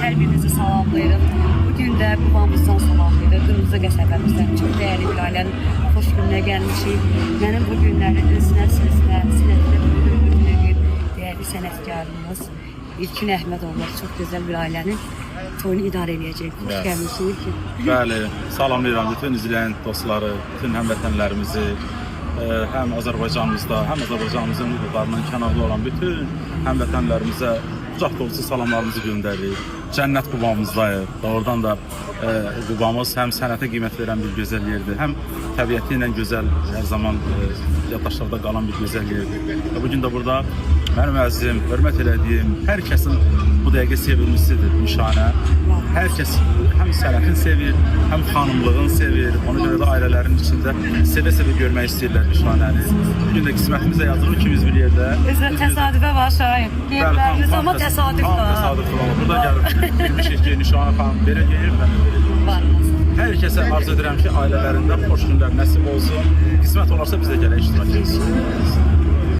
hər birinizi salamlayırıq. Bugün də babamızdan salamlayırıq. Qırmızı qəsəbəmizdən çox dəyərli bir ailənin xoş gününə gəlmişik. Mənim bu günləri özünə, sözünə, sinətinə böyük dəyərli sənətkarımız İlkin Əhmədoğlu çox gözəl bir ailənin toyunu idarə edəcək. Xoş gəlmişik. Bəli, salamlayıram bütün izləyən dostları, bütün həmvətənlərimizi, həm Azərbaycanımızda, həm Azərbaycanımızın hüquqlarından kənarda olan bütün həmvətənlərimizə qucaq dolusu salamlarımızı göndəririk. Cənnət Qubamızdayıq. Doğrudan da Qubamız həm sənətə qiymət verən bir gözəl yerdir, həm təbiəti ilə gözəl, hər zaman yaddaşlarda qalan bir gözəl yerdir. Bugün də burada mənim əzizim, hörmət elədiyim hər kəsin bu dəqiqə sevilmişsidir nişanə. Hər kəs həm sənətin sevir, həm xanımlığın sevir. Ona görə də ailələrin içində sevə-sevə görmək istəyirlər nişanəni. Bugün də qismətimizə yazılır ki, biz bir yerdə. Özü təsadüfə var Şahin. Qeyblərimiz amma təsadüf var. Təsadüf var. Burada gəlib görmüşük ki, nişanə xanım belə gelir, mən də belə gelir. Hər kəsə arzu edirəm ki, ailələrində xoş günlər nəsib olsun. Qismət olarsa bizə gələk iştirak etsin.